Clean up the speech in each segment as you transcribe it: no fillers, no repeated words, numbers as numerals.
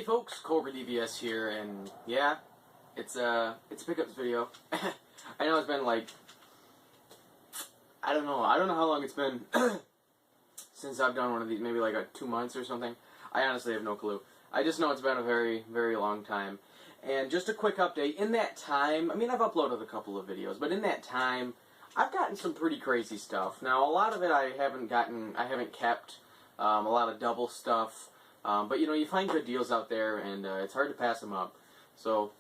folks, cobradvs here, and yeah, it's a pickups video. I know it's been like, I don't know how long it's been since I've done one of these, maybe like 2 months or something. I honestly have no clue. I just know it's been a very, very long time. And just a quick update, in that time, I mean, I've uploaded a couple of videos, but in that time, I've gotten some pretty crazy stuff. Now, a lot of it I haven't kept, a lot of double stuff. But you know, you find good deals out there, and it's hard to pass them up. So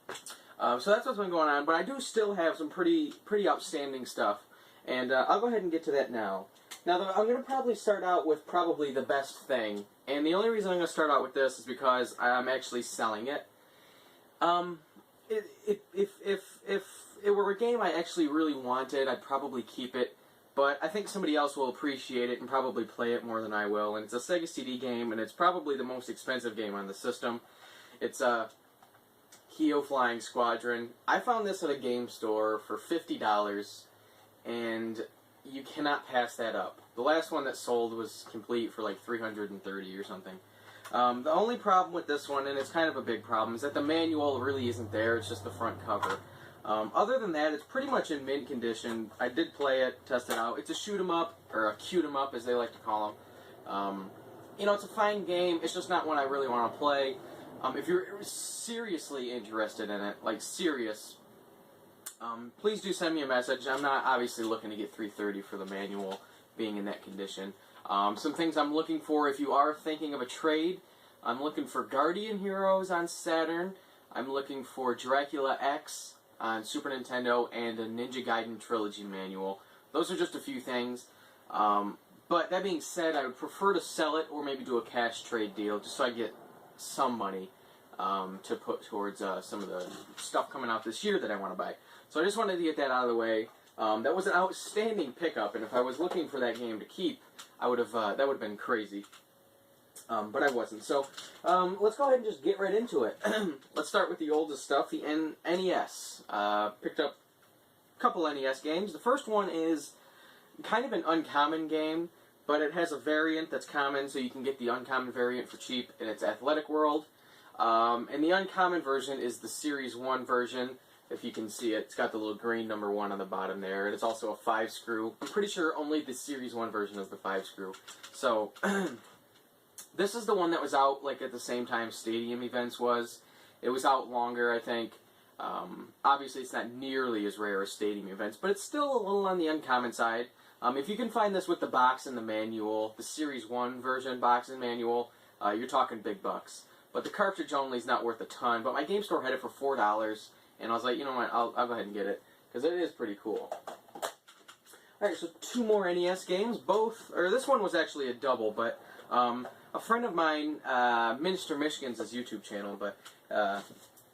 that's what's been going on. But I do still have some pretty outstanding stuff, and I'll go ahead and get to that now. Now, I'm going to probably start out with probably the best thing, and the only reason I'm going to start out with this is because I'm actually selling it. If it were a game I actually really wanted, I'd probably keep it. But I think somebody else will appreciate it and probably play it more than I will. And it's a Sega CD game, and it's probably the most expensive game on the system. It's Heo Flying Squadron. I found this at a game store for $50, and you cannot pass that up. The last one that sold was complete for like $330 or something. The only problem with this one, and it's kind of a big problem, is that the manual really isn't there. It's just the front cover. Other than that, it's pretty much in mint condition. I did play it, test it out. It's a shoot 'em up, or a cute 'em up as they like to call them. You know, it's a fine game. It's just not one I really want to play. If you're seriously interested in it, like serious, please do send me a message. I'm not obviously looking to get $330 for the manual being in that condition. Some things I'm looking for if you are thinking of a trade, I'm looking for Guardian Heroes on Saturn. I'm looking for Dracula X on Super Nintendo, and a Ninja Gaiden Trilogy manual. Those are just a few things. But that being said, I would prefer to sell it or maybe do a cash trade deal just so I get some money to put towards some of the stuff coming out this year that I want to buy. So I just wanted to get that out of the way. That was an outstanding pickup, and if I was looking for that game to keep, I would have that would have been crazy. But I wasn't. So let's go ahead and just get right into it. Let's start with the oldest stuff, the NES. Picked up a couple NES games. The first one is kind of an uncommon game, but it has a variant that's common, so you can get the uncommon variant for cheap, and it's Athletic World. And the uncommon version is the Series 1 version. If you can see it, it's got the little green number 1 on the bottom there, and it's also a 5-screw. I'm pretty sure only the Series 1 version is the 5-screw. So this is the one that was out like at the same time Stadium Events was. It was out longer, I think. Obviously, it's not nearly as rare as Stadium Events, but it's still a little on the uncommon side. If you can find this with the box and the manual, the Series 1 version box and manual, you're talking big bucks. But the cartridge only is not worth a ton. But my game store had it for $4, and I was like, you know what, I'll go ahead and get it, because it is pretty cool. Alright, so 2 more NES games. This one was actually a double, but a friend of mine, Minister Michigan's his YouTube channel, but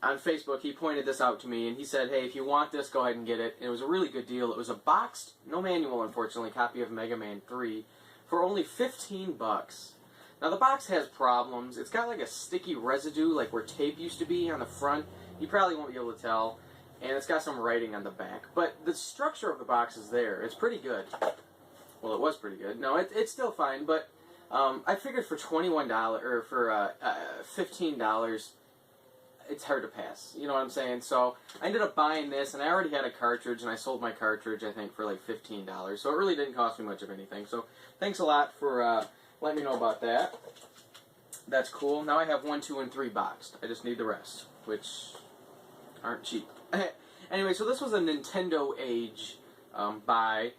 on Facebook he pointed this out to me, and he said, hey, if you want this, go ahead and get it. And it was a really good deal. It was a boxed, no manual unfortunately, copy of Mega Man 3 for only $15. Now the box has problems. It's got like a sticky residue, like where tape used to be on the front. You probably won't be able to tell. And it's got some writing on the back. But the structure of the box is there. It's pretty good. Well, it was pretty good. No, it's still fine, but I figured for $21, or for $15, it's hard to pass. You know what I'm saying? So I ended up buying this, and I already had a cartridge, and I sold my cartridge, I think, for like $15. So it really didn't cost me much of anything. So thanks a lot for letting me know about that. That's cool. Now I have 1, 2, and 3 boxed. I just need the rest, which aren't cheap. Anyway, so this was a Nintendo Age buy.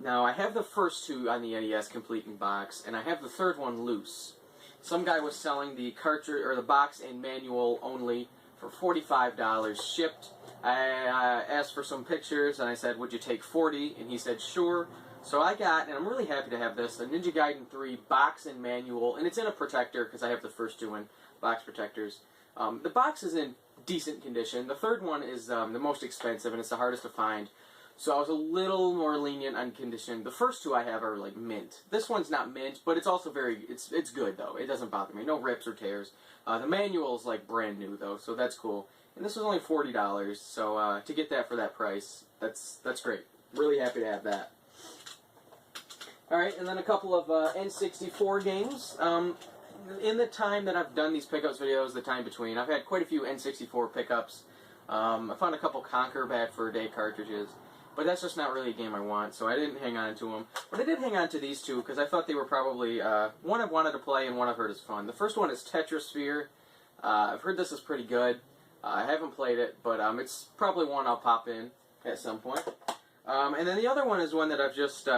Now, I have the first 2 on the NES complete in box, and I have the third one loose. Some guy was selling the cartridge, or the box and manual only, for $45 shipped. I asked for some pictures, and I said, would you take 40? And he said, sure. So I got, and I'm really happy to have this, the Ninja Gaiden 3 box and manual, and it's in a protector, because I have the first 2 in box protectors. The box is in decent condition. The third one is the most expensive, and it's the hardest to find. So I was a little more lenient on condition. The first 2 I have are like mint. This one's not mint, but it's also it's good though. It doesn't bother me. No rips or tears. The manual is like brand new though, so that's cool. And this was only $40, so to get that for that price, that's great. Really happy to have that. Alright, and then a couple of N64 games. in the time that I've done these pickups videos, the time between, I've had quite a few N64 pickups. I found a couple Conquer Bad Fur Day cartridges, but that's just not really a game I want, so I didn't hang on to them. But I did hang on to these two, because I thought they were probably, one I've wanted to play and one I've heard is fun. The first one is Tetrasphere. I've heard this is pretty good. I haven't played it, but it's probably one I'll pop in at some point. And then the other one is one that I've just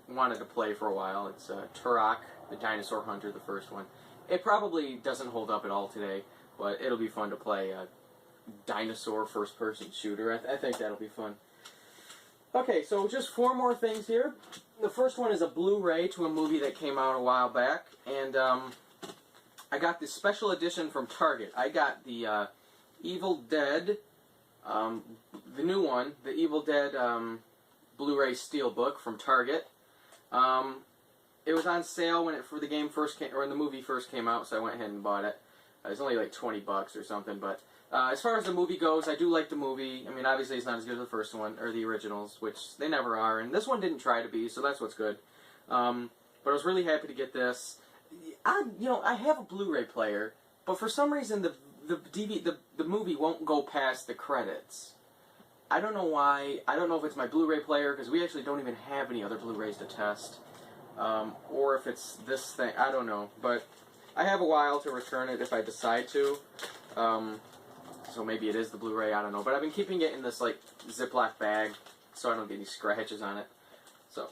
wanted to play for a while. It's Turok, the Dinosaur Hunter, the first one. It probably doesn't hold up at all today, but it'll be fun to play a dinosaur first-person shooter. I think that'll be fun. Okay, so just 4 more things here. The first one is a Blu-ray to a movie that came out a while back, and I got this special edition from Target. I got the Evil Dead, the new one, the Evil Dead Blu-ray Steelbook from Target. It was on sale when the game first came, or when the movie first came out, so I went ahead and bought it. It was only like 20 bucks or something, but as far as the movie goes, I do like the movie. I mean, obviously it's not as good as the first one, or the originals, which they never are, and this one didn't try to be, so that's what's good. But I was really happy to get this. I have a Blu-ray player, but for some reason the movie won't go past the credits. I don't know why. I don't know if it's my Blu-ray player, because we actually don't even have any other Blu-rays to test. Or if it's this thing, I don't know. But I have a while to return it if I decide to. So maybe it is the Blu-ray, I don't know. But I've been keeping it in this, like, Ziploc bag, so I don't get any scratches on it. So,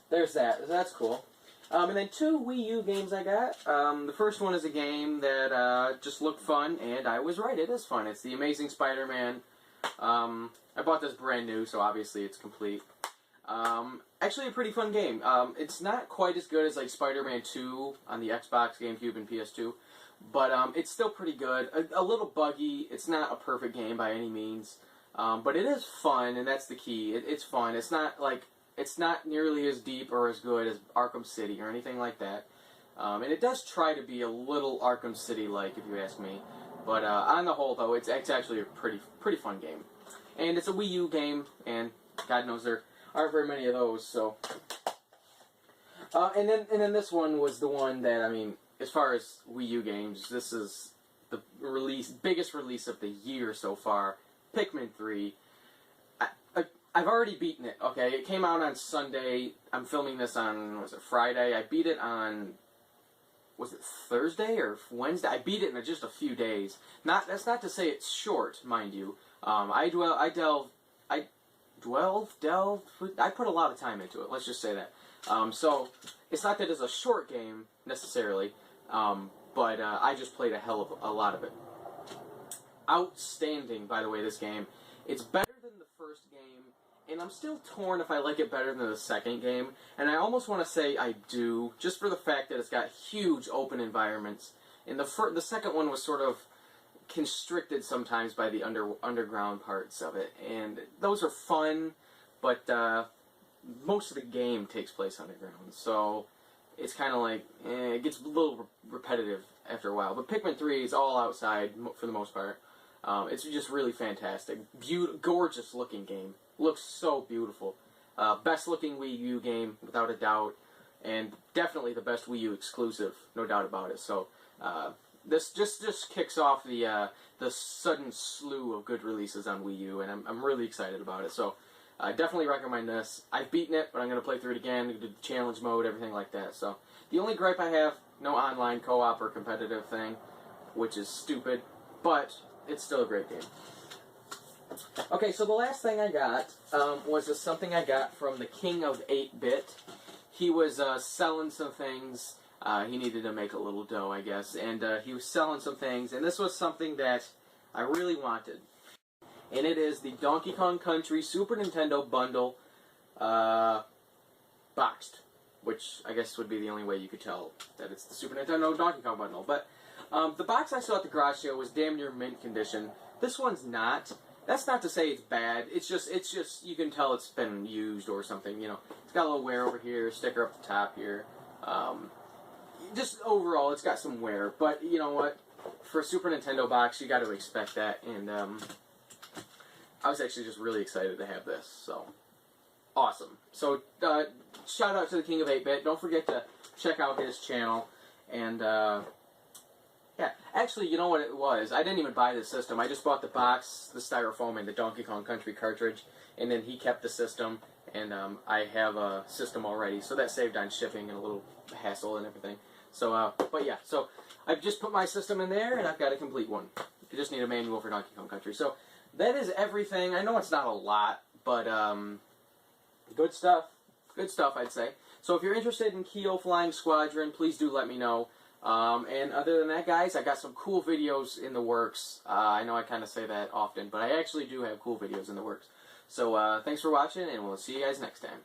there's that. That's cool. And then 2 Wii U games I got. The first one is a game that just looked fun, and I was right, it is fun. It's The Amazing Spider-Man. I bought this brand new, so obviously it's complete. Actually a pretty fun game. It's not quite as good as like Spider-Man 2 on the Xbox, GameCube, and PS2, but it's still pretty good. A little buggy. It's not a perfect game by any means, but it is fun, and that's the key. It's fun. It's not nearly as deep or as good as Arkham City or anything like that. And it does try to be a little Arkham City-like, if you ask me. But on the whole, though, it's actually a pretty fun game. And it's a Wii U game, and God knows there aren't very many of those. So, and then this one was the one that, I mean, as far as Wii U games, this is the biggest release of the year so far. Pikmin 3. I've already beaten it. Okay, it came out on Sunday. I'm filming this on, was it Friday? I beat it on, was it Thursday or Wednesday? I beat it in just a few days. That's not to say it's short, mind you. I put a lot of time into it. Let's just say that. So it's not that it's a short game necessarily, but I just played a hell of a lot of it. Outstanding, by the way, this game. It's better than the first game, and I'm still torn if I like it better than the second game, and I almost want to say I do, just for the fact that it's got huge open environments. And the second one was sort of constricted sometimes by the underground parts of it, and those are fun, but most of the game takes place underground, so it's kind of like, it gets a little repetitive after a while. But Pikmin 3 is all outside for the most part. It's just really fantastic. Gorgeous looking game. Looks so beautiful. Best looking Wii U game, without a doubt. And definitely the best Wii U exclusive, no doubt about it. So, this just kicks off the sudden slew of good releases on Wii U, and I'm really excited about it. So, I definitely recommend this. I've beaten it, but I'm going to play through it again, do the challenge mode, everything like that. So, the only gripe I have, no online co-op or competitive thing, which is stupid, but it's still a great game. Okay, so the last thing I got was just something I got from the king of 8-bit. He was selling some things. He needed to make a little dough, I guess, and he was selling some things, and this was something that I really wanted. And it is the Donkey Kong Country Super Nintendo Bundle boxed, which I guess would be the only way you could tell that it's the Super Nintendo Donkey Kong Bundle. But the box I saw at the garage sale was damn near mint condition. This one's not. That's not to say it's bad. It's just you can tell it's been used or something. You know, it's got a little wear over here, sticker up the top here. Just overall, it's got some wear. But you know what? For a Super Nintendo box, you got to expect that. And I was actually just really excited to have this. So awesome. So shout out to the King of 8-bit. Don't forget to check out his channel. And yeah, actually, you know what it was? I didn't even buy the system. I just bought the box, the styrofoam, and the Donkey Kong Country cartridge, and then he kept the system, and I have a system already, so that saved on shipping and a little hassle and everything. So, but yeah, so I've just put my system in there, and I've got a complete one. You just need a manual for Donkey Kong Country. So that is everything. I know it's not a lot, but good stuff. Good stuff, I'd say. So if you're interested in Keo Flying Squadron, please do let me know. And other than that, guys, I got some cool videos in the works. I know I kind of say that often, but I actually do have cool videos in the works. So thanks for watching, and we'll see you guys next time.